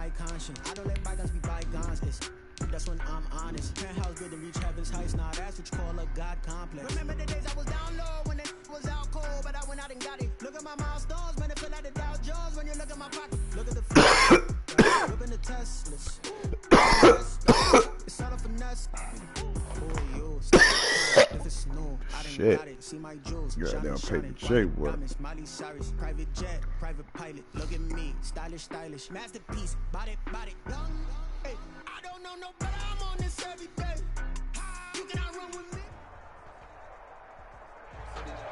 my conscience. I don't let bygones be bygones. That's when I'm honest. Penthouse built to reach heaven's heights. Now that's what you call a God complex. Remember the days I was down low when it was out cold, but I went out and got it. Look at my milestones, man, it feel like the Dow Jones when you look at my pocket. Look at the look at the Teslas. It's all a finesse. If it's new, I didn't got it. See my jewels. Goddamn paper shape, boy. Miley Cyrus, private jet, private pilot. Look at me, stylish, masterpiece. Body, young. Hey, I don't know no better. I'm on this every day. You cannot run with me.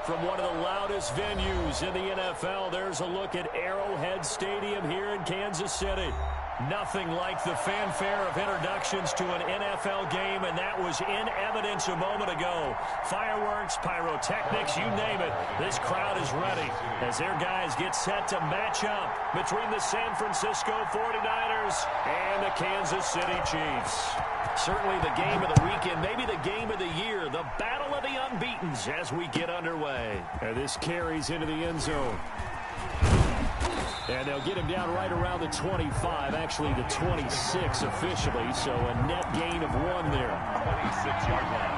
From one of the loudest venues in the NFL, there's a look at Arrowhead Stadium here in Kansas City. Nothing like the fanfare of introductions to an NFL game, and that was in evidence a moment ago. Fireworks, pyrotechnics, you name it. This crowd is ready as their guys get set to match up between the San Francisco 49ers and the Kansas City Chiefs. Certainly the game of the weekend, maybe the game of the year, the battle of the unbeatens as we get underway. And this carries into the end zone. And they'll get him down right around the 25, actually the 26 officially, so a net gain of 1 there. 26-yard line.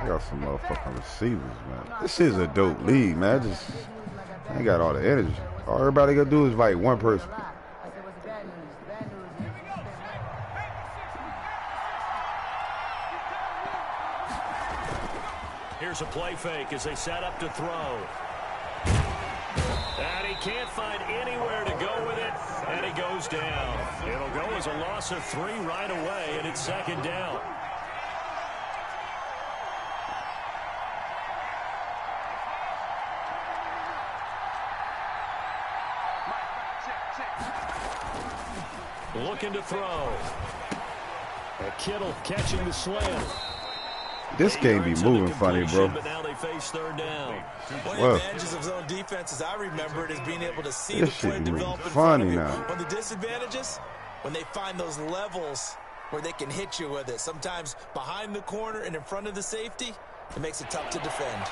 Got some motherfucking receivers, man. This is a dope league, man. I ain't got all the energy. All everybody gonna do is fight one person. Here's a play fake as they set up to throw. And he can't find anywhere to go with it, and he goes down. It'll go as a loss of 3 right away, and it's second down. Looking to throw. And Kittle catching the slant. This game be moving funny, bro. But now they face third down. One of the advantages of zone defense, as I remember it, is being able to see the play develop in front of you. now. One of the disadvantages, when they find those levels where they can hit you with it. Sometimes behind the corner and in front of the safety, it makes it tough to defend.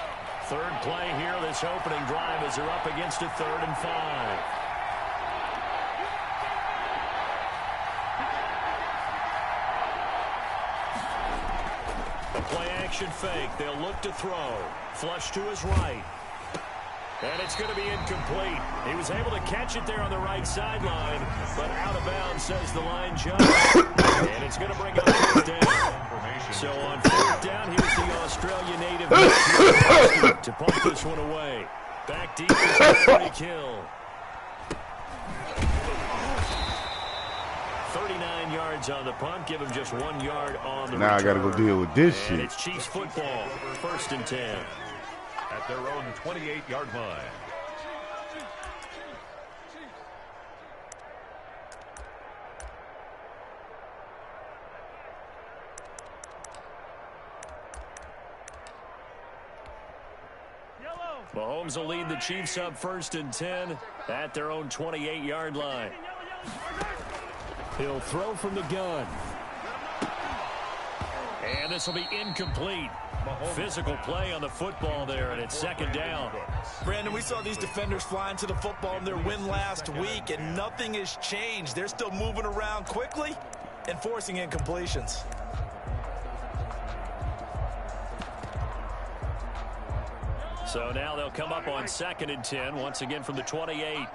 Third play here, this opening drive as they're up against a 3rd and 5. Play action fake. They'll look to throw. Flush to his right. And it's going to be incomplete. He was able to catch it there on the right sideline, but out of bounds, says the line judge. And it's going to bring up 4th down. So on 4th down, here's the Australian native to punt this one away. Back deep is Tyreek Hill. 39 yards on the punt. Give him just 1 yard on the return. I got to go deal with this shit. It's Chiefs football. 1st and 10. At their own 28-yard line. Mahomes will lead the Chiefs up 1st and 10 at their own 28-yard line. He'll throw from the gun. And this will be incomplete. Physical play on the football there, and it's 2nd down. Brandon, we saw these defenders flying to the football in their win last week, and nothing has changed. They're still moving around quickly and forcing incompletions. So now they'll come up on 2nd and 10, once again from the 28.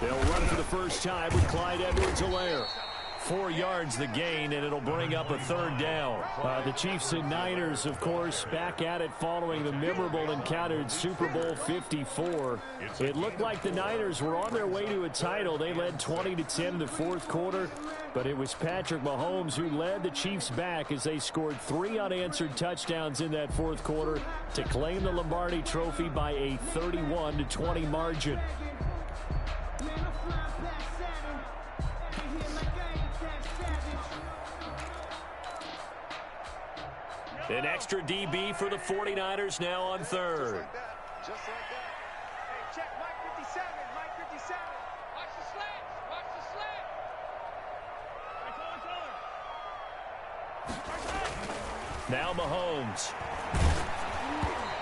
They'll run for the first time with Clyde Edwards-Helaire. 4 yards the gain, and it'll bring up a 3rd down. The Chiefs and Niners, of course, back at it following the memorable encounter in Super Bowl 54. It looked like the Niners were on their way to a title. They led 20-10 in the 4th quarter, but it was Patrick Mahomes who led the Chiefs back as they scored 3 unanswered touchdowns in that 4th quarter to claim the Lombardi Trophy by a 31-20 margin. An extra DB for the 49ers now on 3rd. check, Mike 57, Mike 57. Watch the slants, watch the slant. Now Mahomes.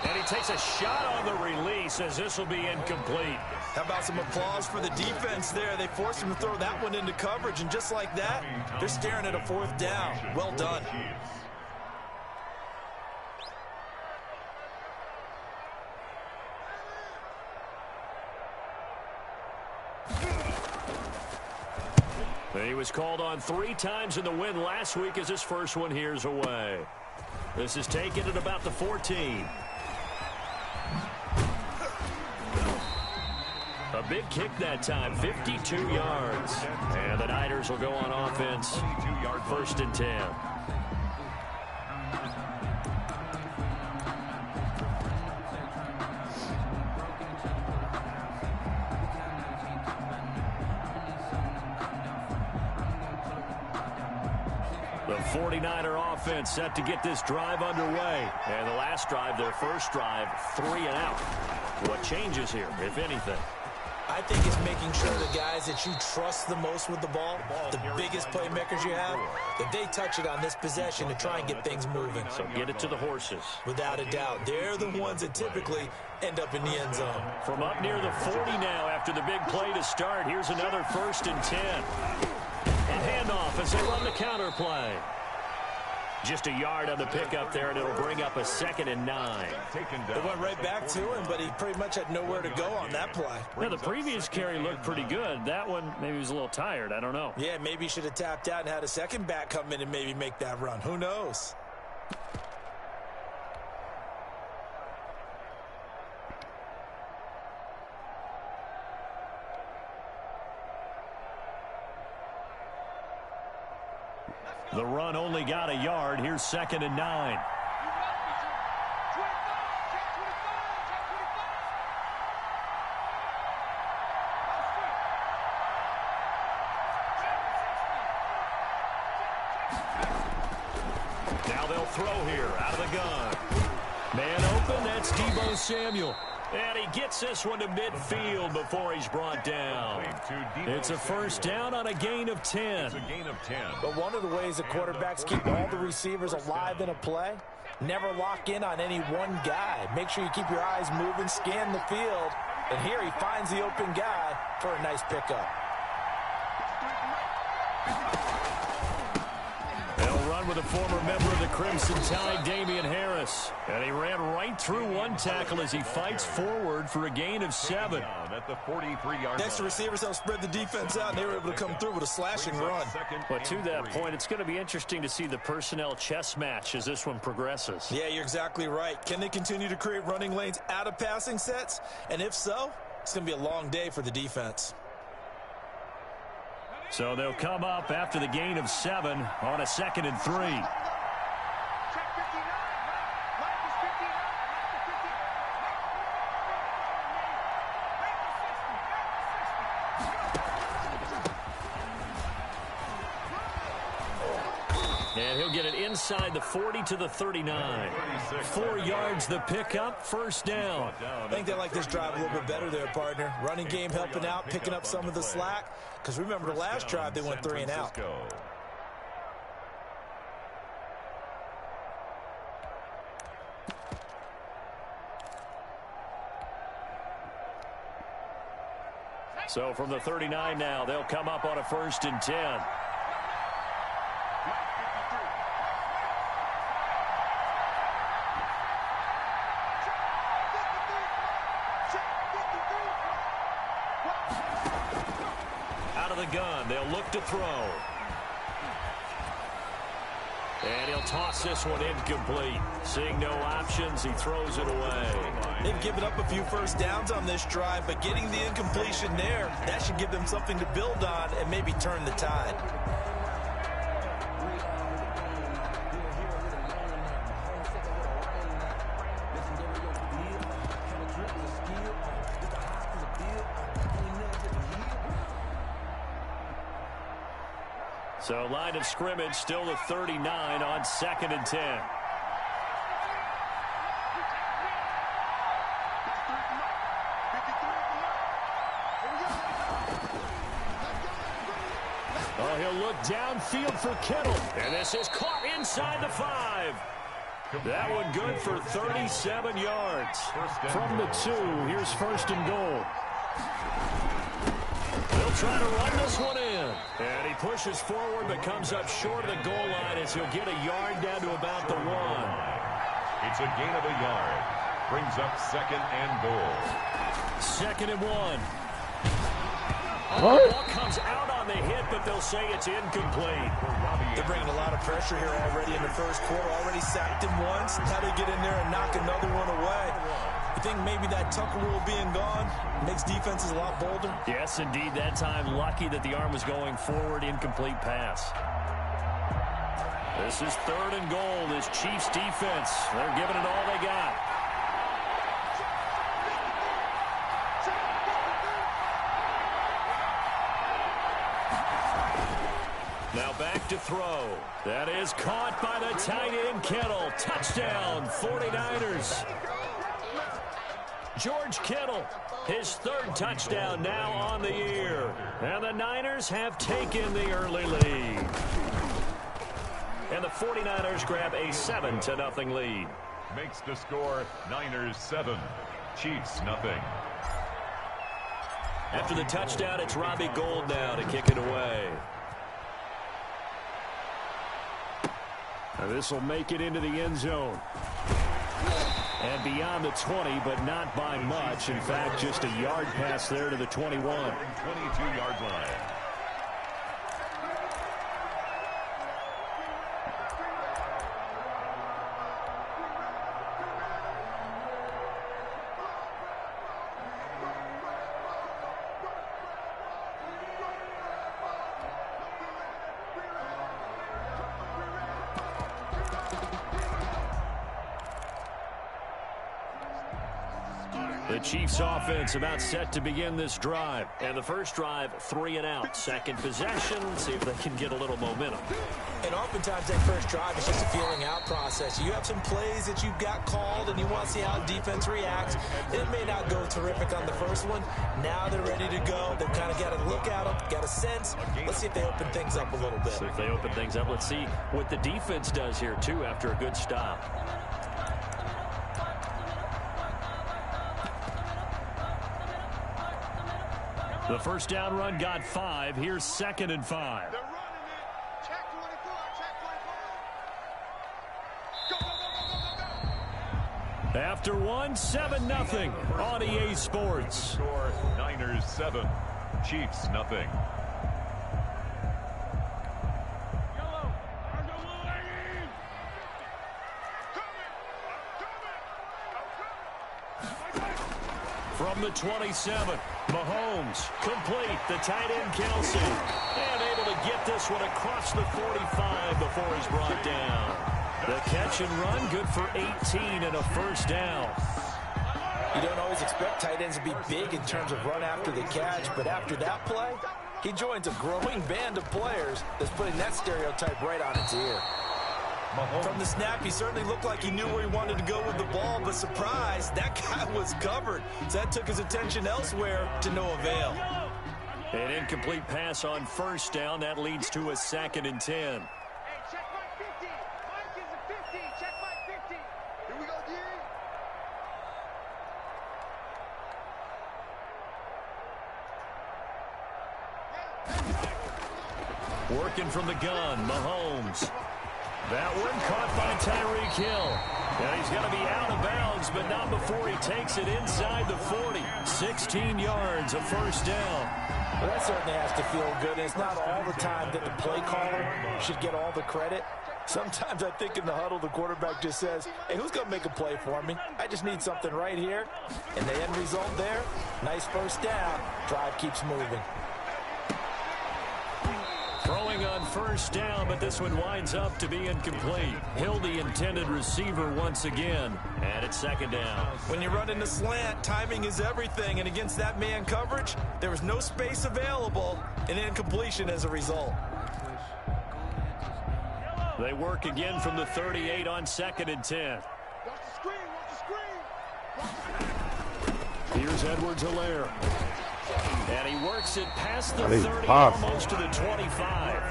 And he takes a shot on the release as this will be incomplete. How about some applause for the defense there? They forced him to throw that one into coverage, and just like that, they're staring at a 4th down. Well done. He was called on 3 times in the win last week as his first one here's away. This is taken at about the 14. A big kick that time, 52 yards. And the Niners will go on offense, 1st and 10. The 49er offense set to get this drive underway. And the last drive, their first drive, 3 and out. What changes here, if anything? I think it's making sure the guys that you trust the most with the ball, the biggest playmakers you have, that they touch it on this possession to try and get things moving. So get it to the horses. Without a doubt. They're the ones that typically end up in the end zone. From up near the 40 now after the big play to start. Here's another 1st and 10. And handoff as they run the counter play. Just a yard on the pickup there, and it'll bring up a 2nd and 9. It went right back to him, but he pretty much had nowhere to go on that play. Yeah, the previous carry looked pretty good. That one, maybe he was a little tired. I don't know. Yeah, maybe he should have tapped out and had a second back come in and maybe make that run. Who knows? The run only got a yard. Here's 2nd and 9. Now they'll throw here out of the gun. Man open, that's Deebo Samuel. And he gets this one to midfield before he's brought down. It's a 1st down on a gain of 10. But one of the ways the quarterbacks keep all the receivers alive in a play, never lock in on any one guy. Make sure you keep your eyes moving, scan the field. And here he finds the open guy for a nice pickup. They'll run with a former member of the Crimson Tide, Damian Harris. And he ran right through one tackle as he fights forward for a gain of 7. At the 43-yard Next, the receivers helped spread the defense out, and they were able to come through with a slashing run. But to that point, it's going to be interesting to see the personnel chess match as this one progresses. Yeah, you're exactly right. Can they continue to create running lanes out of passing sets? And if so, it's going to be a long day for the defense. So they'll come up after the gain of 7 on a 2nd and 3. And he'll get it inside the 40 to the 39. 4 yards the pickup, 1st down. I think they like this drive a little bit better there, partner. Running game helping out, picking up some of the slack. Because remember the last drive, they went 3 and out. So from the 39 now, they'll come up on a 1st and 10. Out of the gun, they'll look to throw. And he'll toss this one incomplete. Seeing no options, he throws it away. They've given up a few 1st downs on this drive, but getting the incompletion there, that should give them something to build on and maybe turn the tide. So line of scrimmage still the 39 on 2nd and 10. Now he'll look downfield for Kittle. And this is caught inside the 5. That one good for 37 yards. From the 2, here's first and goal. They'll try to run this one in. And he pushes forward but comes up short of the goal line as he'll get a yard down to about the 1. It's a gain of a yard. Brings up second and goal. 2nd and 1. What? The ball comes out on the hit, but they'll say it's incomplete. They're bringing a lot of pressure here already in the first quarter. Already sacked him once. Now they get in there and knock another one away. You think maybe that Tucker rule being gone makes defenses a lot bolder? Yes, indeed. That time, lucky that the arm was going forward. Incomplete pass. This is 3rd and goal. This Chiefs defense, they're giving it all they got. Now back to throw. That is caught by the tight end Kittle. Touchdown, 49ers. George Kittle, his 3rd touchdown now on the year. And the Niners have taken the early lead. And the 49ers grab a 7-0 lead. Makes the score Niners 7, Chiefs nothing. After the touchdown, it's Robbie Gould now to kick it away. Now this will make it into the end zone. And beyond the 20, but not by much. In fact, just a yard pass there to the 21. 22-yard line. The Chiefs offense about set to begin this drive. And the first drive, 3 and out. Second possession, see if they can get a little momentum. And oftentimes that first drive is just a feeling out process. You have some plays that you've got called and you want to see how defense reacts. It may not go terrific on the first one. Now they're ready to go. They've kind of got to look at them, got a sense. Let's see if they open things up a little bit. See if they open things up. Let's see what the defense does here, too, after a good stop. The first down run got 5. Here's 2nd and 5. They're running it. Check 24. Check 24. Go, go, go, go, go, go. After 1, 7-0 on EA Sports. Score Niners 7, Chiefs nothing. Yellow. There's a little lane. Coming. From the 27, Mahomes, complete, the tight end Kelsey, and able to get this one across the 45 before he's brought down. The catch and run, good for 18 and a first down. You don't always expect tight ends to be big in terms of run after the catch, but after that play, he joins a growing band of players that's putting that stereotype right on its ear. From the snap, he certainly looked like he knew where he wanted to go with the ball, but surprise, that guy was covered. So that took his attention elsewhere to no avail. An incomplete pass on first down. That leads to a 2nd and 10. Hey, check my 50. Mike is a 50. Check my 50. Here we go, D. Working from the gun, Mahomes. That one caught by Tyreek Hill. And he's going to be out of bounds, but not before he takes it inside the 40. 16 yards, a first down. Well, that certainly has to feel good. And it's not all the time that the play caller should get all the credit. Sometimes I think in the huddle, the quarterback just says, hey, who's going to make a play for me? I just need something right here. And the end result there, nice first down. Drive keeps moving. Throwing on first down, but this one winds up to be incomplete. Hill, the intended receiver once again. And it's 2nd down. When you run in the slant, timing is everything. And against that man coverage, there was no space available. An incompletion as a result. They work again from the 38 on 2nd and 10. Watch the screen. Watch the screen. Watch the screen. Here's Edwards-Helaire. And he works it past the 30, possible. almost to the 25.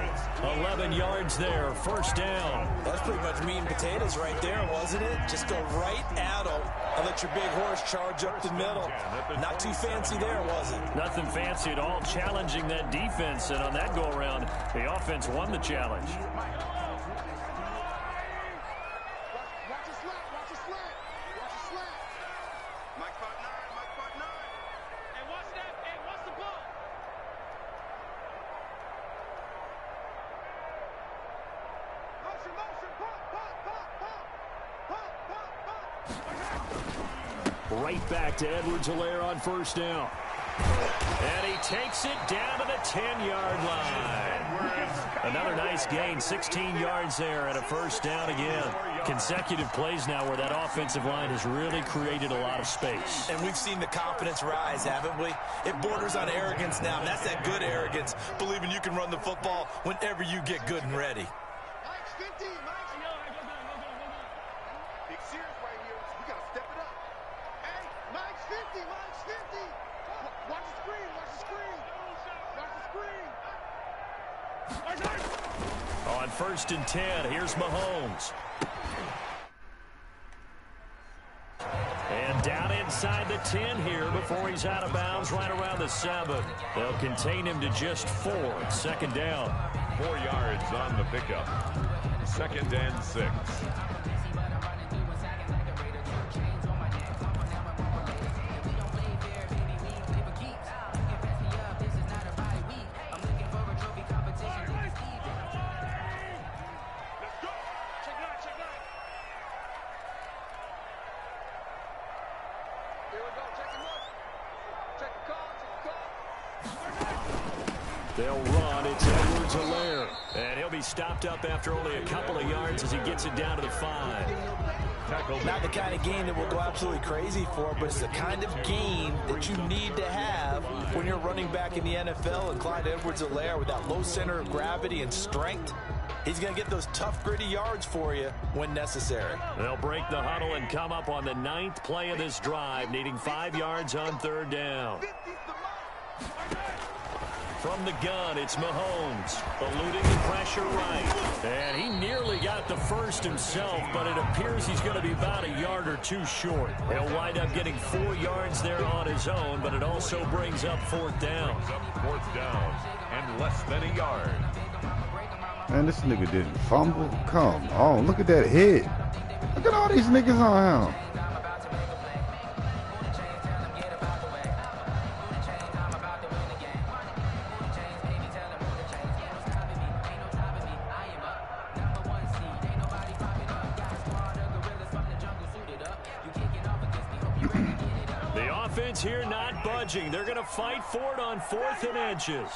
11 yards there, first down. That's pretty much meat and potatoes right there, wasn't it? Just go right at him and let your big horse charge up the middle. Not too fancy there, was it? Nothing fancy at all, challenging that defense. And on that go-around, the offense won the challenge. Right back to Edwards-Helaire on first down. And he takes it down to the 10-yard line. Another nice gain, 16 yards there and a first down again. Consecutive plays now where that offensive line has really created a lot of space. And we've seen the confidence rise, haven't we? It borders on arrogance now, and that's that good arrogance, believing you can run the football whenever you get good and ready. On first and 10, here's Mahomes. And down inside the 10 here before he's out of bounds right around the 7. They'll contain him to just 4. Second down. 4 yards on the pickup. Second and 6. They'll run. It's Edwards-Helaire. And he'll be stopped up after only a couple of yards as he gets it down to the 5. Not the kind of game that we'll go absolutely crazy for, but it's the kind of game that you need to have when you're running back in the NFL. And Clyde Edwards-Helaire, with that low center of gravity and strength, he's going to get those tough, gritty yards for you when necessary. They'll break the huddle and come up on the 9th play of this drive, needing 5 yards on third down. From the gun, it's Mahomes, eluding the pressure right. And he nearly got the first himself, but it appears he's going to be about a yard or two short. He'll wind up getting 4 yards there on his own, but it also brings up fourth down. Fourth down and less than a yard. Man, this nigga didn't fumble. Come on, look at that hit. Look at all these niggas on him. Here not budging. They're going to fight for it on 4th and inches.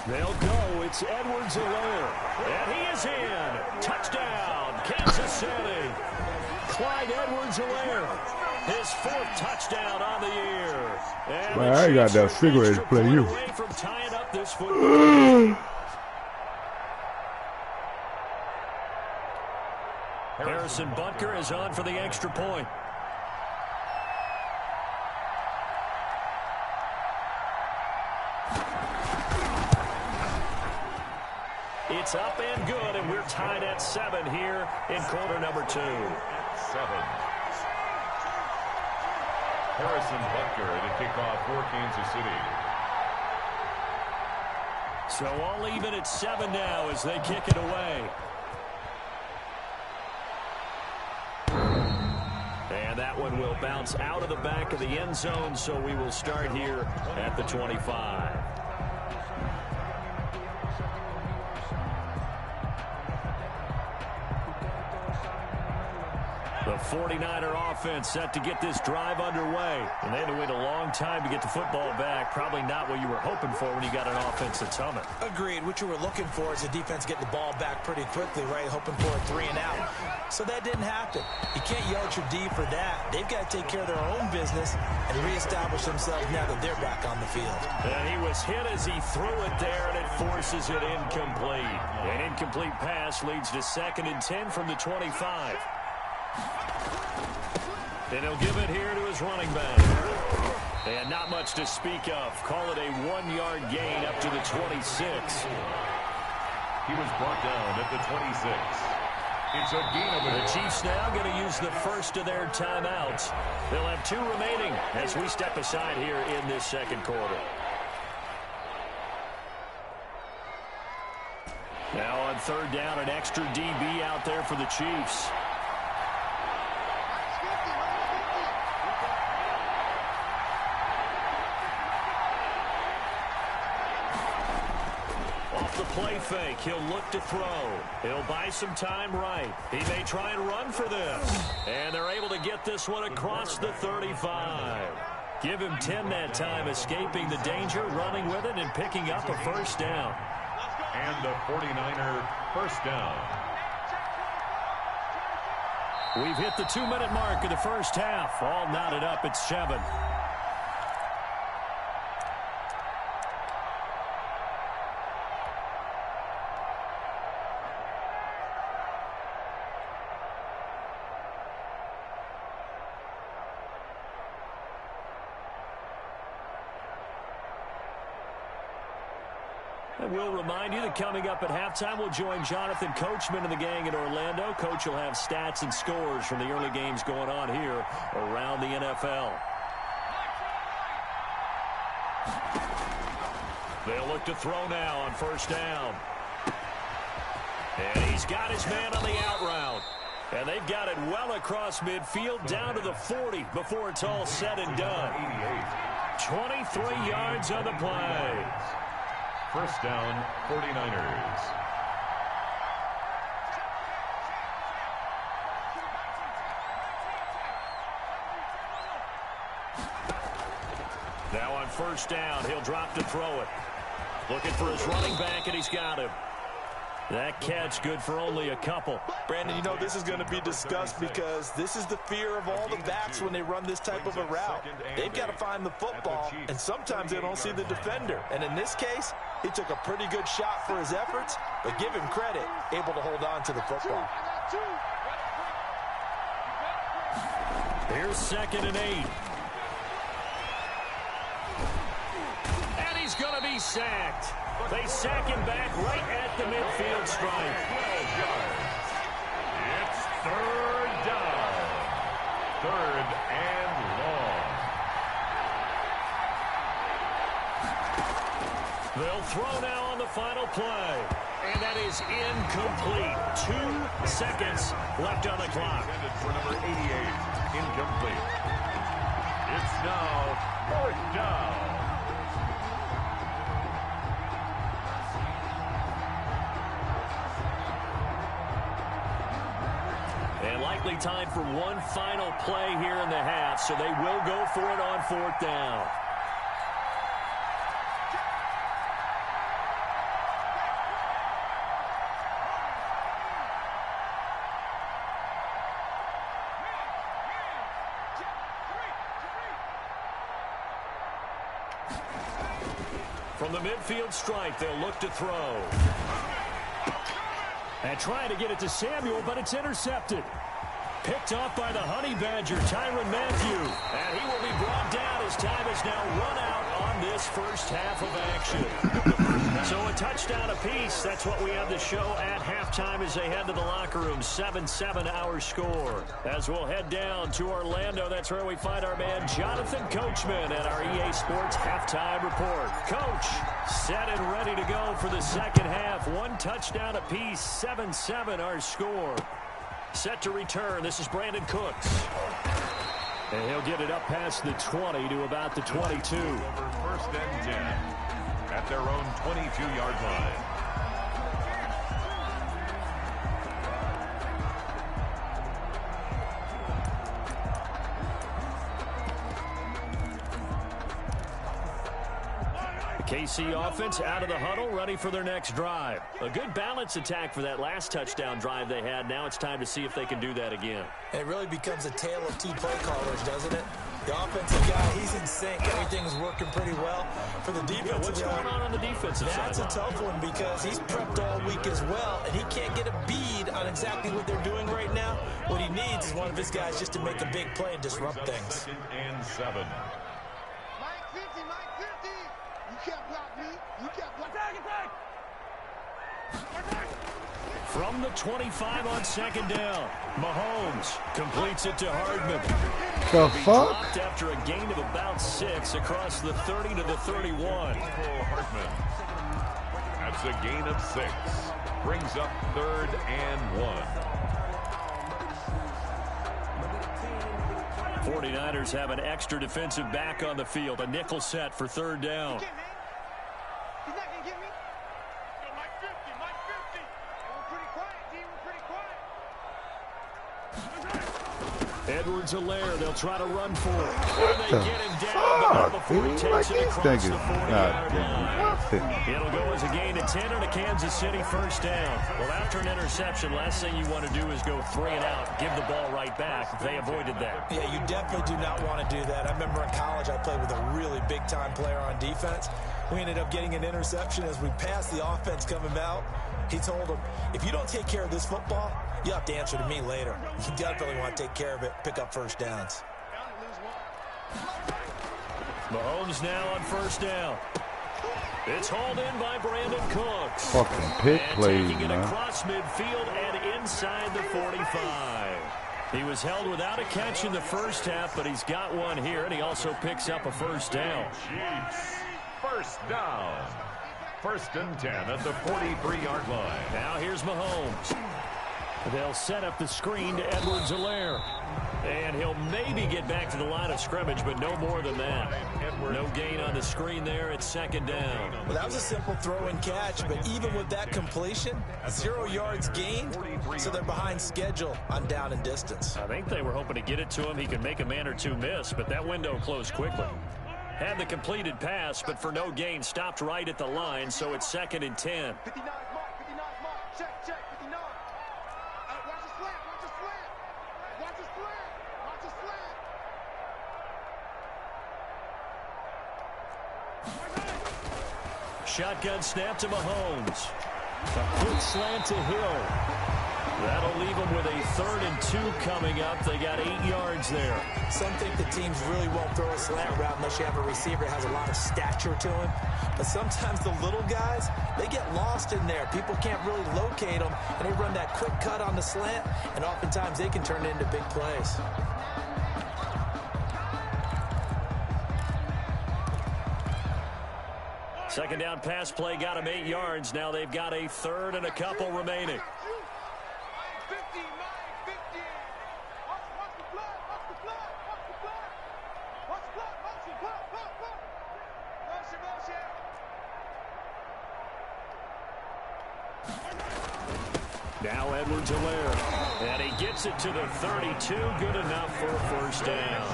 They'll go. It's Edwards-Helaire. And he is in. Touchdown, Kansas City. Clyde Edwards-Helaire. His 4th touchdown on the year. And man, I got that cigarette to play you. Away from tying up this football. Harrison Butker is on for the extra point. It's up and good, and we're tied at 7 here in quarter number 2. 7. Harrison Butker to kick off for Kansas City. So all even at 7 now as they kick it away. And that one will bounce out of the back of the end zone, so we will start here at the 25. The 49er offense set to get this drive underway. And they had to wait a long time to get the football back. Probably not what you were hoping for when you got an offense that's humming. Agreed. What you were looking for is the defense getting the ball back pretty quickly, right? Hoping for a 3 and out. So that didn't happen. You can't yell at your D for that. They've got to take care of their own business and reestablish themselves now that they're back on the field. And he was hit as he threw it there, and it forces it incomplete. An incomplete pass leads to 2nd and 10 from the 25. And he'll give it here to his running back. And not much to speak of. Call it a 1-yard gain up to the 26. He was brought down at the 26. It's a gain of The Chiefs now going to use the first of their timeouts. They'll have 2 remaining as we step aside here in this second quarter. Now on 3rd down, an extra DB out there for the Chiefs. Off the play fake, he'll look to throw. He'll buy some time right. He may try and run for this. And they're able to get this one across the 35. Give him 10 that time, escaping the danger, running with it, and picking up a first down. And the 49er first down. We've hit the 2-minute mark of the first half. All knotted up at 7. And we'll remind you that coming up at halftime, we'll join Jonathan Coachman and the gang in Orlando. Coach will have stats and scores from the early games going on here around the NFL. They'll look to throw now on first down. And he's got his man on the out route. And they've got it well across midfield down to the 40 before it's all said and done. 23 yards on the play. First down, 49ers. Now on first down, he'll drop to throw it. Looking for his running back, and he's got him. That catch good for only a couple. Brandon, you know this is going to be discussed because this is the fear of all the backs when they run this type of a route. They've got to find the football, and sometimes they don't see the defender. And in this case, he took a pretty good shot for his efforts, but give him credit, able to hold on to the football. Here's 2nd and 8. And he's going to be sacked. They sack him back right at the midfield stripe. 12 yards. It's 3rd down. 3rd and long. They'll throw now on the final play. And that is incomplete. 2 seconds left on the clock. Intended for number 88. Incomplete. It's now 4th down. And likely time for one final play here in the half, so they will go for it on 4th down. From the midfield stripe, they'll look to throw. And trying to get it to Samuel, but it's intercepted. Picked off by the Honey Badger, Tyrann Mathieu. And he will be brought down as time is now run out on this first half of action. So a touchdown apiece. That's what we have to show at halftime as they head to the locker room. 7-7 our score. As we'll head down to Orlando, that's where we find our man Jonathan Coachman at our EA Sports Halftime Report. Coach, set and ready to go for the second half. One touchdown apiece, 7-7 our score. Set to return. This is Brandon Cooks. And he'll get it up past the 20 to about the 22. Over 1st and 10 at their own 22-yard line. The KC offense out of the huddle, ready for their next drive. A good balance attack for that last touchdown drive they had. Now it's time to see if they can do that again. It really becomes a tale of two play callers, doesn't it? The offensive guy, he's in sync. Everything's working pretty well. For the defensive what's going on the defensive side? That's a tough one because he's prepped all week as well, and he can't get a bead on exactly what they're doing right now. What he needs is one of his guys just to make a big play and disrupt things. 2nd and 7. Mike 50, Mike 50. You can't block me. You can't block. Attack. From the 25 on 2nd down, Mahomes completes it to Hardman. The He fuck? dropped after a gain of about 6 across the 30 to the 31. Hartman. That's a gain of 6. Brings up 3rd and 1. 49ers have an extra defensive back on the field. A nickel set for 3rd down. He's not going to get me. Yo, Mike 50, Mike 50. We're pretty quiet, D. We're pretty quiet. Edwards-Helaire, they'll try to run for it. Or they get him down, but not before he Like takes it these across niggas the 40-yard line. nothing. It'll go as a gain of 10 on a Kansas City 1st down. Well, after an interception, last thing you want to do is go 3 and out, give the ball right back. They avoided that. Yeah, you definitely do not want to do that. I remember in college I played with a really big-time player on defense. We ended up getting an interception as we passed the offense coming out. He told him, if you don't take care of this football, you'll have to answer to me later. You definitely want to take care of it, pick up 1st downs. Mahomes now on 1st down. It's hauled in by Brandon Cooks. Fucking pick And plays, taking it man. across midfield and inside the 45. He was held without a catch in the 1st half, but he's got one here, and he also picks up a 1st down. Chiefs. 1st down. 1st and 10 at the 43-yard line. Now here's Mahomes. They'll set up the screen to Edwards-Helaire. And he'll maybe get back to the line of scrimmage, but no more than that. No gain on the screen there at 2nd down. Well, that was a simple throw and catch, but even with that completion, 0 yards gained, so they're behind schedule on down and distance. I think they were hoping to get it to him. He could make a man or two miss, but that window closed quickly. Had the completed pass, but for no gain, stopped right at the line, so it's 2nd and 10. 59 mark, 59 mark. Check, 59. Watch the slant, watch the slant. Watch the slant, watch the slant. Shotgun snap to Mahomes. A quick slant to Hill. That'll leave them with a 3rd and 2 coming up. They got 8 yards there. Some think the teams really won't throw a slant route unless you have a receiver that has a lot of stature to him. But sometimes the little guys, they get lost in there. People can't really locate them, and they run that quick cut on the slant, and oftentimes they can turn it into big plays. Second down pass play got him 8 yards. Now they've got a 3rd and a couple remaining. 50, Mike 50. Watch the blood, watch the blood, watch the blood. Watch the blood, motion, blood. Motion. Now Edwards-Helaire. And he gets it to the 32. Good enough for a 1st down.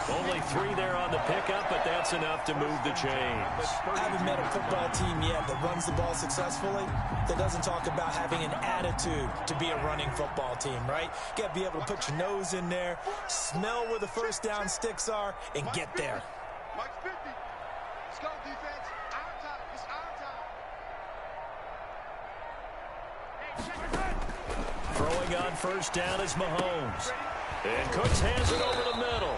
Only 3 there on the pickup, but that's enough to move the chains. I haven't met a football team yet that runs the ball successfully that doesn't talk about having an attitude to be a running football team, right? You got to be able to put your nose in there, smell where the 1st down sticks are, and get there. Mike 50. Let's go, defense. Our time. It's our time. Throwing on 1st down is Mahomes. And Cooks hands it over the middle.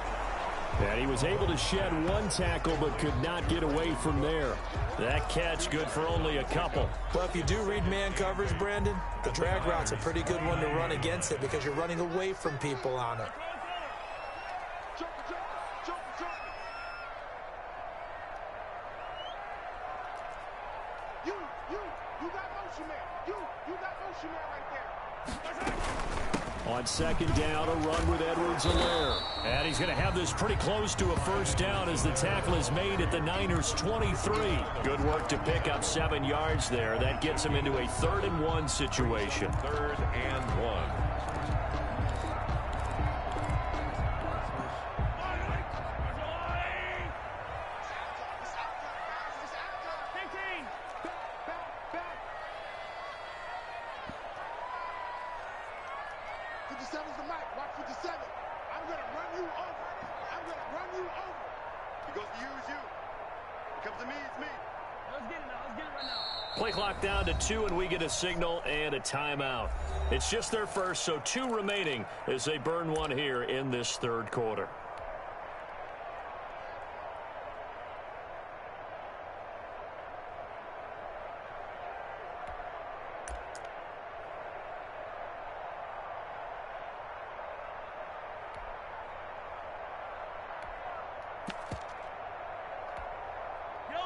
And he was able to shed 1 tackle, but could not get away from there. That catch good for only a couple. Well, if you do read man coverage, Brandon, the drag route's a pretty good one to run against it because you're running away from people on it. You got motion man. You got motion man right there. On 2nd down, a run with Edwards-Helaire. And he's going to have this pretty close to a 1st down as the tackle is made at the Niners' 23. Good work to pick up 7 yards there. That gets him into a 3rd and 1 situation. 3rd and 1. 57's the mic. Watch 57. I'm going to run you over. I'm going to run you over. He goes to you, it's you. He comes to me, it's me. Let's get it now. Let's get it right now. Play clock down to 2, and we get a signal and a timeout. It's just their first, so 2 remaining as they burn one here in this third quarter.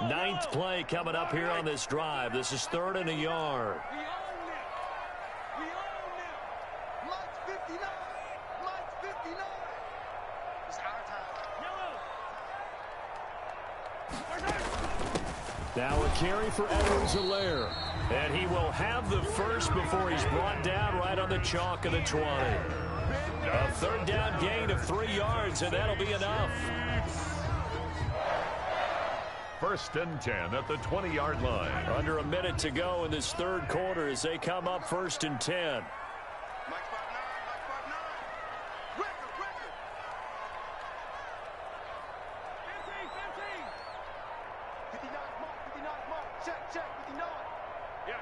Ninth play coming up here on this drive. This is 3rd and a yard. We own them. We own them. Mike's 59. Mike's 59. It's our time. Now a carry for Edwards-Helaire. And he will have the first before he's brought down right on the chalk of the 20. A 3rd down gain of 3 yards, and that'll be enough. 1st and 10 at the 20-yard line. Under a minute to go in this third quarter as they come up 1st and 10. Mike's 5'9". Mike's 5'9". Quicker, quicker. 15. 59 mark. 59 mark. Check. 59. Yeah.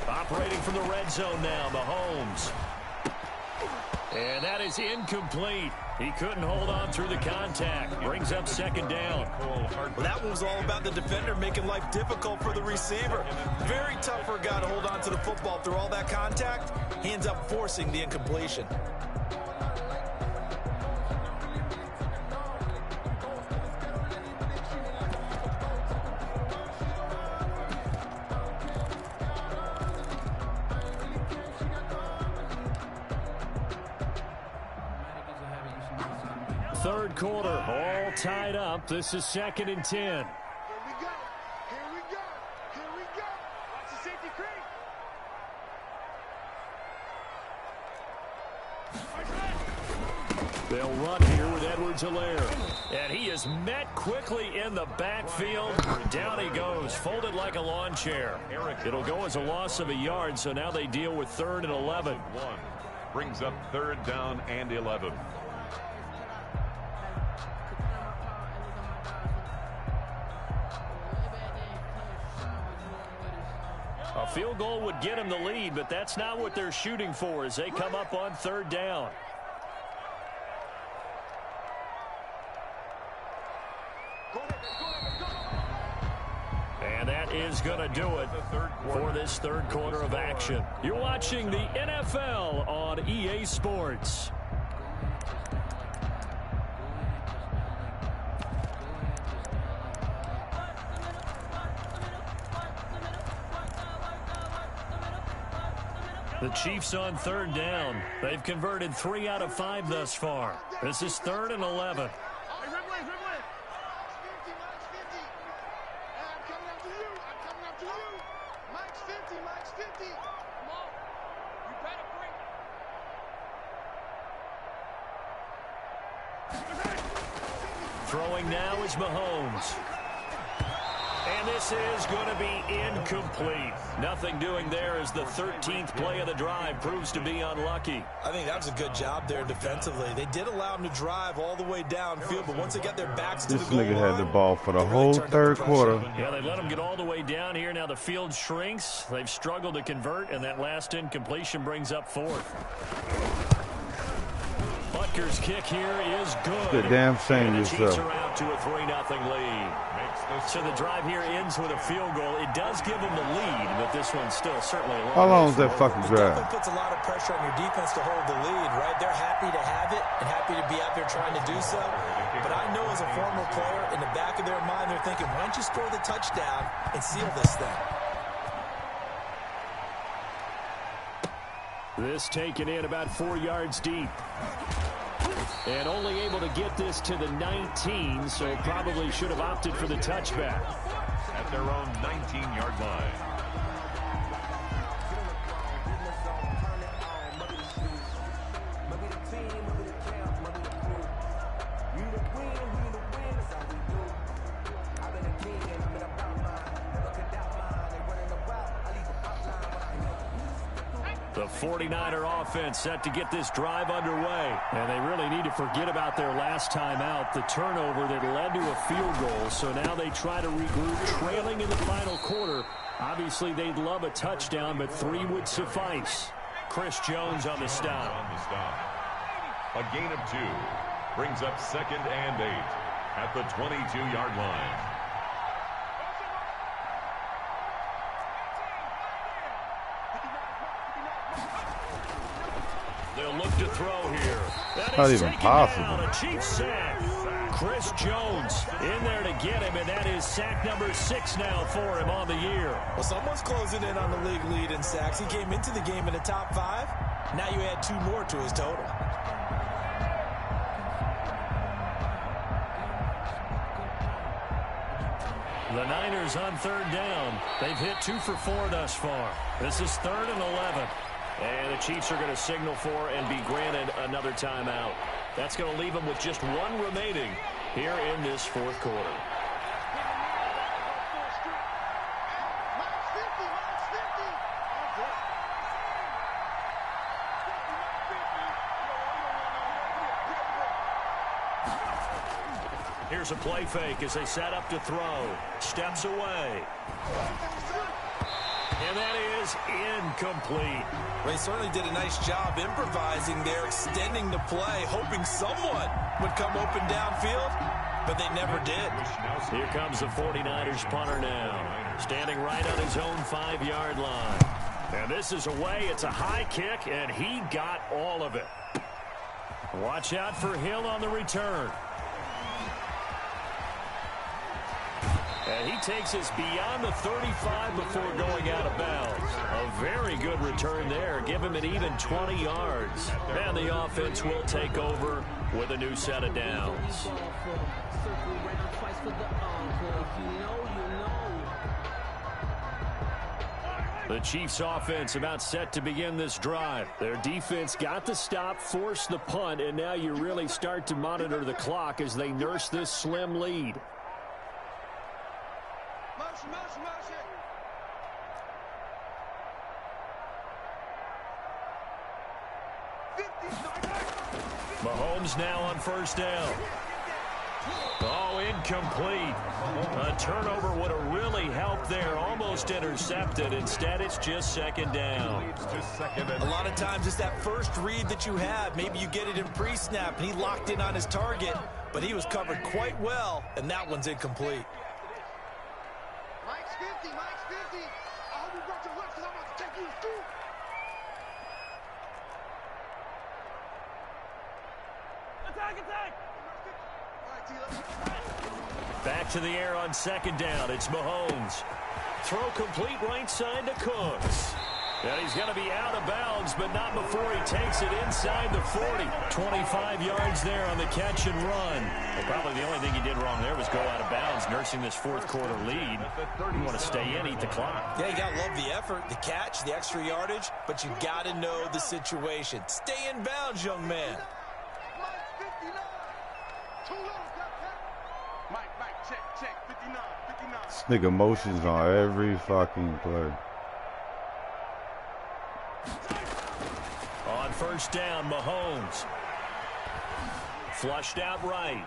Operating from the red zone now, Mahomes. And that is incomplete. He couldn't hold on through the contact. Brings up 2nd down. Well, that one was all about the defender making life difficult for the receiver. Very tough for a guy to hold on to the football through all that contact. He ends up forcing the incompletion. Third quarter, all tied up. This is 2nd and 10. Here we go. Watch the safety creep. They'll run here with Edwards-Helaire. And he is met quickly in the backfield. Down he goes, folded like a lawn chair. It'll go as a loss of a yard, so now they deal with 3rd and 11. 1 brings up 3rd down and 11. A field goal would get him the lead, but that's not what they're shooting for as they come up on 3rd down. And that is going to do it for this third quarter of action. You're watching the NFL on EA Sports. The Chiefs on 3rd down. They've converted 3 out of 5 thus far. This is 3rd and 11. Throwing now is Mahomes. And this is going to be incomplete. Nothing doing there as the 13th play of the drive proves to be unlucky. I think that was a good job there defensively. They did allow him to drive all the way downfield, but once they got their backs to the goal line, this nigga had the ball for the whole third quarter. Yeah, they let him get all the way down here. Now the field shrinks. They've struggled to convert, and that last incompletion brings up 4th. Butker's kick here is good. Good damn shame and the Chiefs yourself. are out to a 3-0 lead. So the drive here ends with a field goal. It does give them the lead, but this one's still certainly a long How long is way that fucking It drive? definitely puts a lot of pressure on your defense to hold the lead, right? They're happy to have it and happy to be out there trying to do so. But I know as a former player, in the back of their mind, they're thinking, why don't you score the touchdown and seal this thing? This taken in about 4 yards deep. And only able to get this to the 19, so probably should have opted for the touchback. At their own 19-yard line. The 49er offense set to get this drive underway. And they really need to forget about their last time out, the turnover that led to a field goal. So now they try to regroup, trailing in the final quarter. Obviously, they'd love a touchdown, but 3 would suffice. Chris Jones on the stop. A gain of 2 brings up 2nd and 8 at the 22-yard line. They'll look to throw here. That Not is even taken possible. down. A Chiefs sack. Chris Jones in there to get him, and that is sack number 6 now for him on the year. Well, someone's closing in on the league lead in sacks. He came into the game in the top 5. Now you add 2 more to his total. The Niners on 3rd down. They've hit 2 for 4 thus far. This is 3rd and 11. And the Chiefs are going to signal for and be granted another timeout. That's going to leave them with just 1 remaining here in this 4th quarter. Here's a play fake as they set up to throw. Steps away. And that is incomplete. They certainly did a nice job improvising there, extending the play, hoping someone would come open downfield, but they never did. Here comes the 49ers punter now, standing right on his own 5-yard line. And this is away. It's a high kick, and he got all of it. Watch out for Hill on the return. And he takes us beyond the 35 before going out of bounds. A very good return there. Give him an even 20 yards. And the offense will take over with a new set of downs. The Chiefs offense about set to begin this drive. Their defense got the stop, forced the punt, and now you really start to monitor the clock as they nurse this slim lead. Mahomes now on 1st down. Oh, incomplete. A turnover would have really helped there. Almost intercepted. Instead, it's just 2nd down. A lot of times it's that first read that you have. Maybe you get it in pre-snap, and he locked in on his target, but he was covered quite well, and that one's incomplete. Mike's 50, Mike's 50. I hope you brought your lips because I'm about to take you to school. Attack, attack! Back to the air on 2nd down. It's Mahomes. Throw complete right side to Cooks. And he's going to be out of bounds, but not before he takes it inside the 40. 25 yards there on the catch and run. Well, probably the only thing he did wrong there was go out of bounds, nursing this 4th quarter lead. You want to stay in, eat the clock. Yeah, you got to love the effort, the catch, the extra yardage, but you got to know the situation. Stay in bounds, young man. Mike's 59. Too low, Mike, check, 59, 59. This nigga motions on every fucking play. On 1st down, Mahomes. Flushed out right.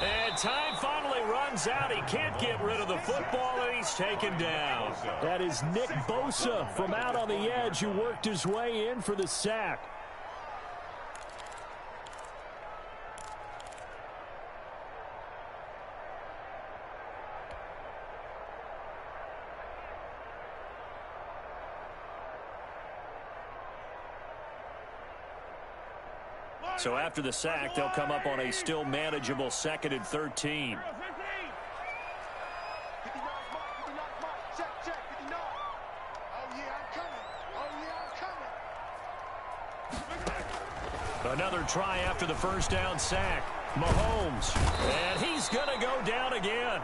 And time finally runs out. He can't get rid of the football, and he's taken down. That is Nick Bosa from out on the edge who worked his way in for the sack. So after the sack, they'll come up on a still manageable 2nd and 13. 59's Mike, check, 59. Oh, yeah, I'm coming. Another try after the 1st down sack. Mahomes. And he's going to go down again.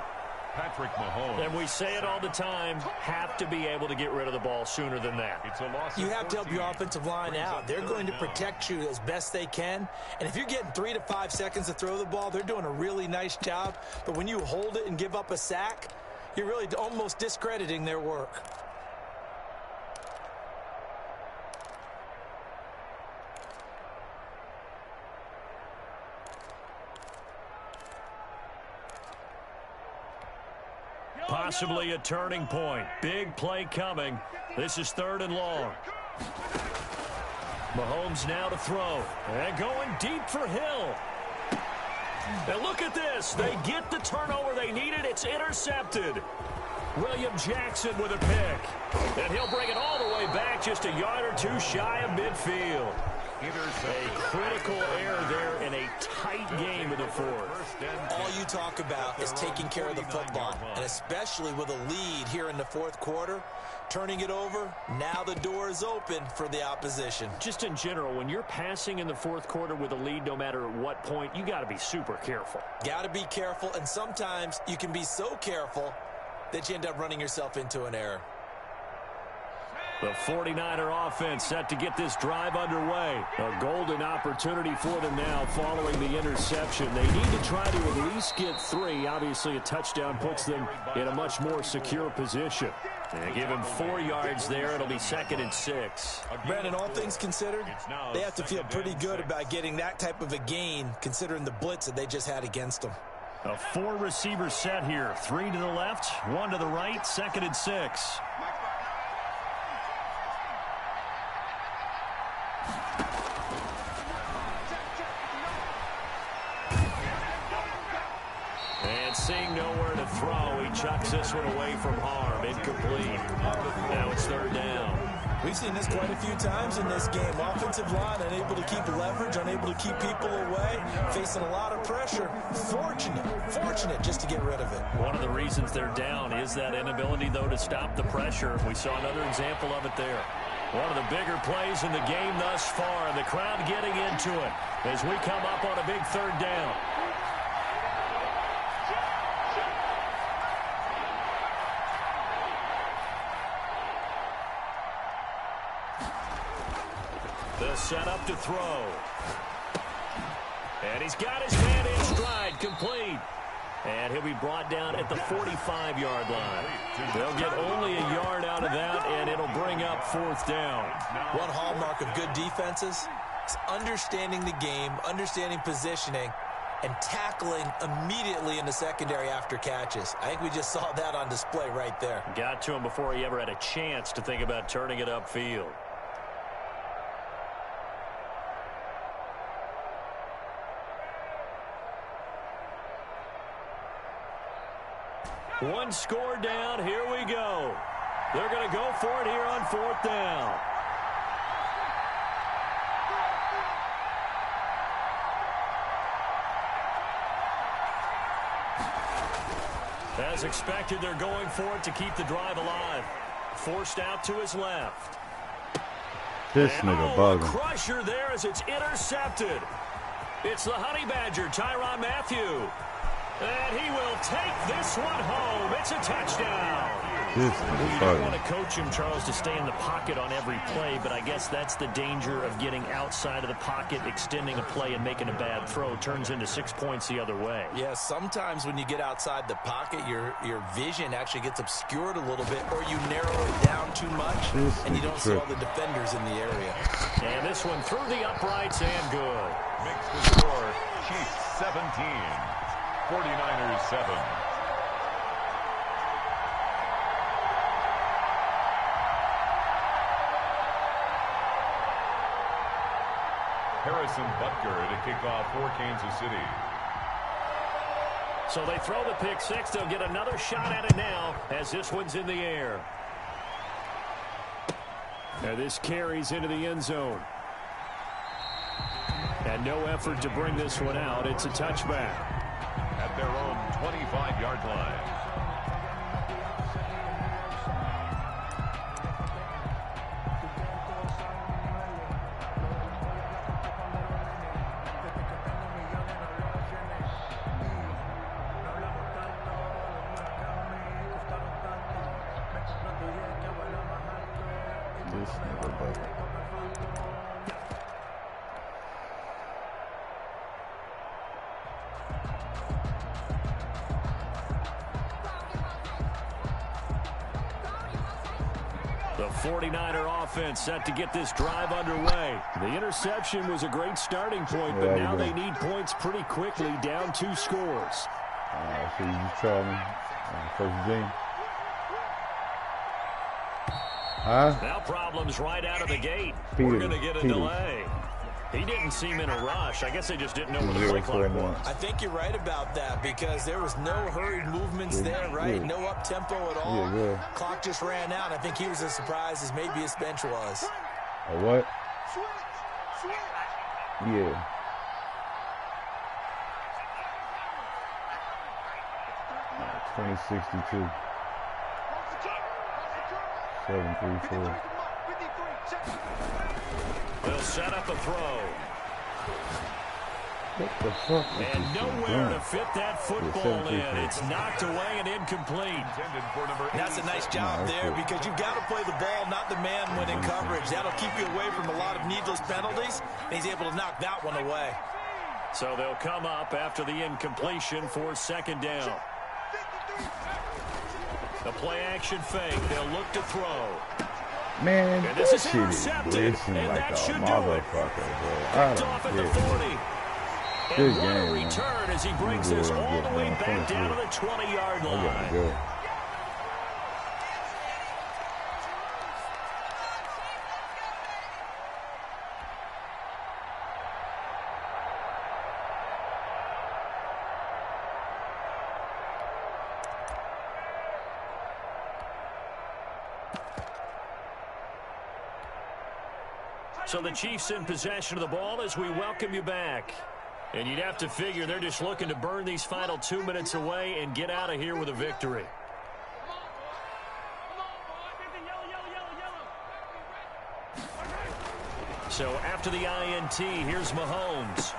Patrick Mahomes. And we say it all the time, have to be able to get rid of the ball sooner than that. It's a loss. You have to help your offensive line out. They're going to protect you as best they can. And if you're getting 3 to 5 seconds to throw the ball, they're doing a really nice job. But when you hold it and give up a sack, you're really almost discrediting their work. Possibly a turning point. Big play coming. This is 3rd and long. Mahomes now to throw. And going deep for Hill. And look at this. They get the turnover they needed. It's intercepted. William Jackson with a pick. And he'll bring it all the way back just a yard or two shy of midfield. A critical error there in a tight game of the 4th. All you talk about is taking care of the football, and especially with a lead here in the 4th quarter, turning it over, now the door is open for the opposition. Just in general, when you're passing in the 4th quarter with a lead, no matter at what point, you got to be super careful. Got to be careful, and sometimes you can be so careful that you end up running yourself into an error. The 49er offense set to get this drive underway. A golden opportunity for them now following the interception. They need to try to at least get 3. Obviously, a touchdown puts them in a much more secure position. And give him 4 yards there. It'll be 2nd and 6. Brandon, all things considered, they have to feel pretty good about getting that type of a gain considering the blitz that they just had against them. A 4-receiver set here. 3 to the left, 1 to the right, 2nd and 6. And seeing nowhere to throw, he chucks this one away from harm. Incomplete. Now it's 3rd down. We've seen this quite a few times in this game. Offensive line unable to keep leverage, unable to keep people away, facing a lot of pressure. Fortunate just to get rid of it. One of the reasons they're down is that inability, though, to stop the pressure. We saw another example of it there. One of the bigger plays in the game thus far, and the crowd getting into it as we come up on a big 3rd down. The setup to throw. And he's got his man in stride, complete. And he'll be brought down at the 45-yard line. They'll get only a yard out of that, and it'll bring up 4th down. One hallmark of good defenses is understanding the game, understanding positioning, and tackling immediately in the secondary after catches. I think we just saw that on display right there. Got to him before he ever had a chance to think about turning it upfield. One score down. Here we go. They're going to go for it here on 4th down. As expected, they're going for it to keep the drive alive. Forced out to his left. This nigga bugging. Crusher there as it's intercepted. It's the Honey Badger, Tyrann Mathieu. And he will take this one home. It's a touchdown. You don't want to coach him, Charles, to stay in the pocket on every play, but I guess that's the danger of getting outside of the pocket, extending a play, and making a bad throw. Turns into 6 points the other way. Yeah, sometimes when you get outside the pocket, your vision actually gets obscured a little bit, or you narrow it down too much, and you don't see all the defenders in the area. And this one through the uprights and good. Makes the score Chiefs 17. 49ers 7. Harrison Butker to kick off for Kansas City. So they throw the pick 6. They'll get another shot at it now as this one's in the air. And this carries into the end zone. And no effort to bring this one out. It's a touchback. At their own 25-yard line. This nigga bugging. The 49er offense set to get this drive underway. The interception was a great starting point, but now they need points pretty quickly, down 2 scores. So you tell me, first game. Huh? Now problems right out of the gate. Peters, We're going to get a delay. He didn't seem in a rush. I guess they just didn't know where the play clock was. I think you're right about that because there was no hurried movements there, right? No up-tempo at all. Clock just ran out. I think he was as surprised as maybe his bench was. A what? Yeah. Uh, 2062. 734. They'll set up a throw. What the fuck? And nowhere to fit that football in. It's knocked away and incomplete. That's a nice job there because you've got to play the ball, not the man when in coverage. That'll keep you away from a lot of needless penalties. And he's able to knock that one away. So they'll come up after the incompletion for second down. The play action fake. They'll look to throw. Man, and this is shit intercepted, is and like that a should do it. motherfucker, bro. I Picked off at the don't 40. get it. And Good what a game, return man. as he brings this all the way back down to the 20-yard line. I gotta go. So the Chiefs in possession of the ball as we welcome you back. And you'd have to figure they're just looking to burn these final 2 minutes away and get out of here with a victory. So after the INT, here's Mahomes.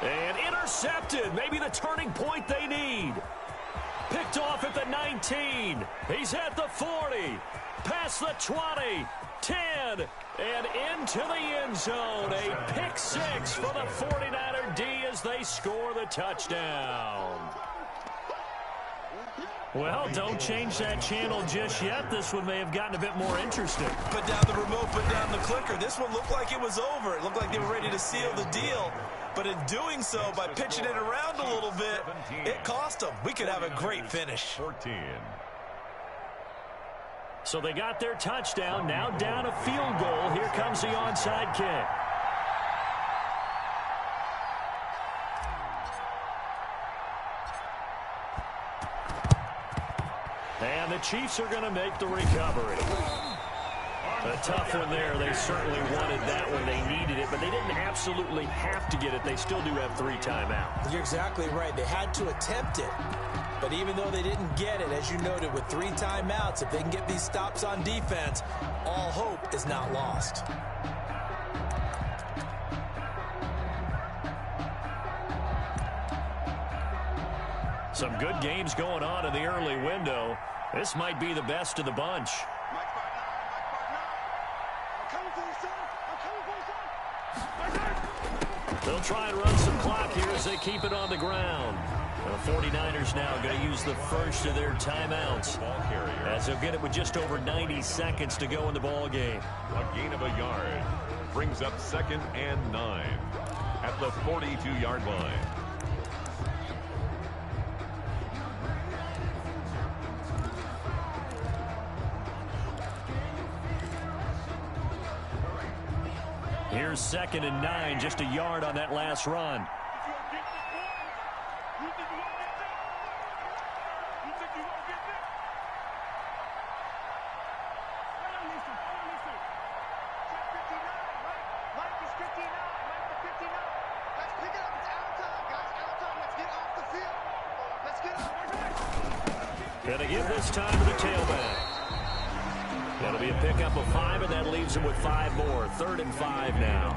And intercepted. Maybe the turning point they need. Picked off at the 19. He's at the 40. Past the 20. 10. And into the end zone. A pick six for the 49er D as they score the touchdown. Well, don't change that channel just yet. This one may have gotten a bit more interesting. Put down the remote, put down the clicker. This one looked like it was over. It looked like they were ready to seal the deal. But in doing so, by pitching it around a little bit, it cost them. We could have a great finish. 14. So they got their touchdown. Now down a field goal. Here comes the onside kick. And the Chiefs are going to make the recovery. A tough one there. They certainly wanted that one. They needed it, but they didn't absolutely have to get it. They still do have 3 timeouts. You're exactly right. They had to attempt it. But even though they didn't get it, as you noted, with 3 timeouts, if they can get these stops on defense, all hope is not lost. Some good games going on in the early window. This might be the best of the bunch. They'll try and run some clock here as they keep it on the ground. The 49ers now going to use the first of their timeouts as they'll get it with just over 90 seconds to go in the ball game. A gain of a yard brings up 2nd and 9 at the 42-yard line. Here's 2nd and 9, just a yard on that last run. Gonna give this time to the tailback. That'll be a pickup of 5, and that leaves them with 5 more. 3rd and 5 now.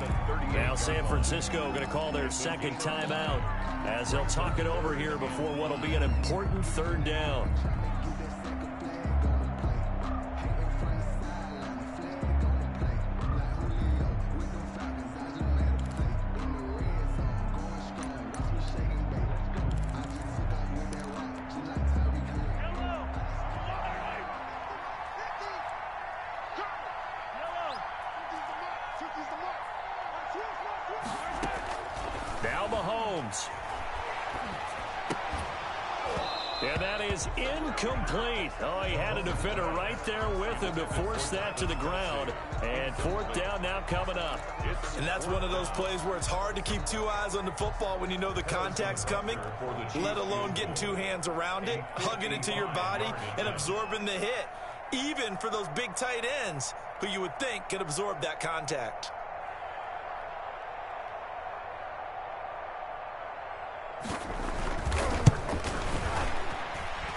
Now San Francisco going to call their 2nd timeout as they'll talk it over here before what will be an important 3rd down. And that is incomplete. Oh, he had a defender right there with him to force that to the ground. And fourth down now coming up. And that's one of those plays where it's hard to keep two eyes on the football when you know the contact's coming, let alone getting two hands around it, hugging it to your body, and absorbing the hit, even for those big tight ends who you would think could absorb that contact.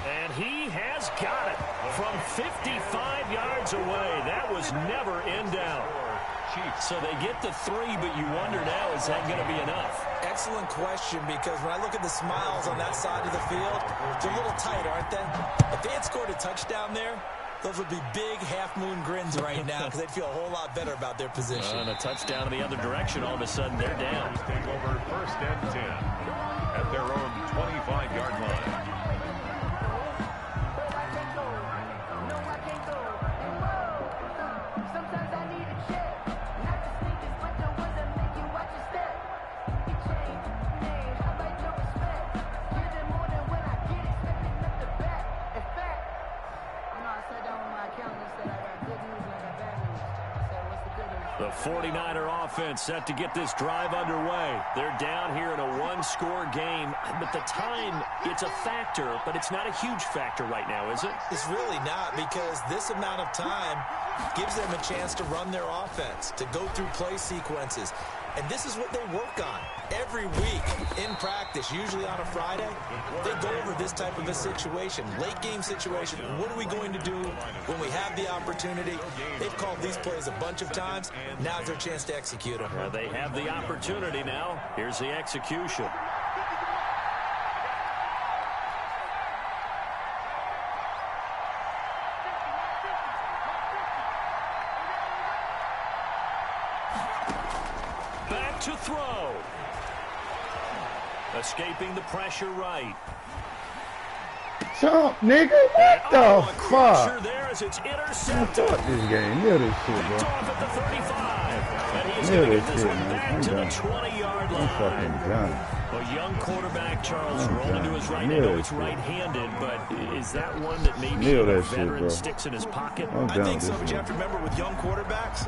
And he has got it from 55 yards away. That was never in doubt. So they get the 3, but you wonder now, is that going to be enough? Excellent question, because when I look at the smiles on that side of the field, they're a little tight, aren't they? If they had scored a touchdown there, those would be big half-moon grins right now because they'd feel a whole lot better about their position. And a touchdown in the other direction, all of a sudden they're down. Take over first and 10 at their own 25-yard line. The 49er offense set to get this drive underway. They're down here in a one-score game. But the time, it's a factor, but it's not a huge factor right now, is it? It's really not, because this amount of time gives them a chance to run their offense, to go through play sequences. And this is what they work on every week in practice, usually on a Friday. They go over this type of a situation, late game situation. What are we going to do when we have the opportunity? They've called these plays a bunch of times. Now's their chance to execute them. They have the opportunity now. Here's the execution. Back to throw. Escaping the pressure right. Jump, nigga. What the fuck? There as it's I intercepted. thought this game. Near this shit, Picked bro. off at the 35. And he's Near going to this get this shit, one man. back I'm to the done. 20-yard I'm line. fucking done. A young quarterback, Charles, I'm rolling done. to his right. I Near know that it's shit. right-handed, but is that one that maybe Near a that shit, veteran bro. sticks in his pocket? I'm I done think with so, this but you one. have to remember with young quarterbacks,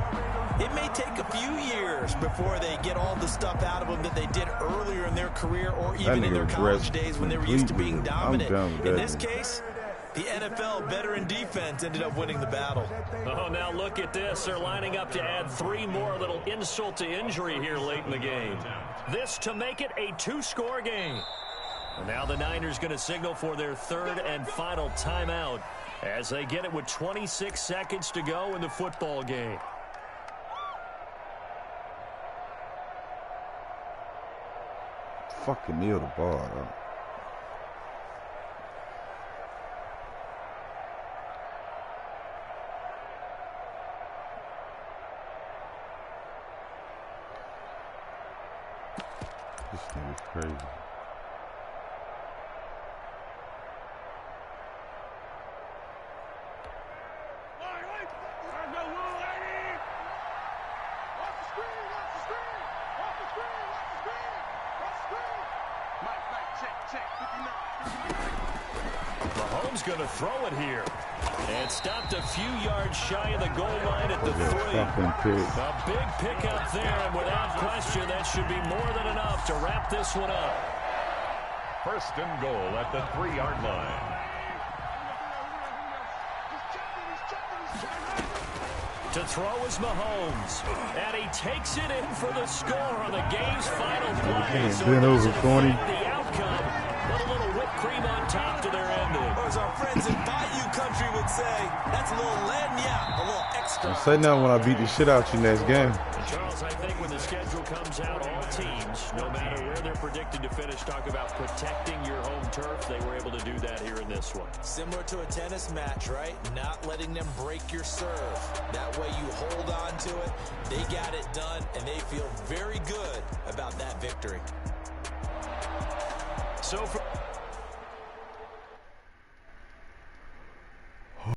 it may take a few years before they get all the stuff out of them that they did earlier in their career or even in their nigga college dressed days when they were used to being completely. I'm dominant. done with In that this nigga. case, the NFL veteran defense ended up winning the battle. Oh, now look at this. They're lining up to add 3 more. A little insult to injury here late in the game. This to make it a 2-score game. And now the Niners going to signal for their 3rd and final timeout as they get it with 26 seconds to go in the football game. Fucking kneel the ball, though. This nigga's crazy. Mahomes going to throw it here. And stopped a few yards shy of the goal line at the 3. Fucking pick. A big pickup there, and without question, that should be more than enough to wrap this one up. First and goal at the 3-yard line. To throw is Mahomes. And he takes it in for the score on the game's final play. So been it over doesn't 20. affect the outcome, but a little whipped cream on top to their ending. Or as our friends in Bayou Country would say, that's a little lagniappe, a little extra. Don't say nothing when I beat the shit out you next game. And Charles, I think when the schedule comes out, all teams, no matter where they're predicted to finish, talk about protecting your home turf. They were able to do that here in this one. Similar to a tennis match, right? Not letting them break your serve. That way you hold on to it. They got it done, and they feel very good about that victory. So for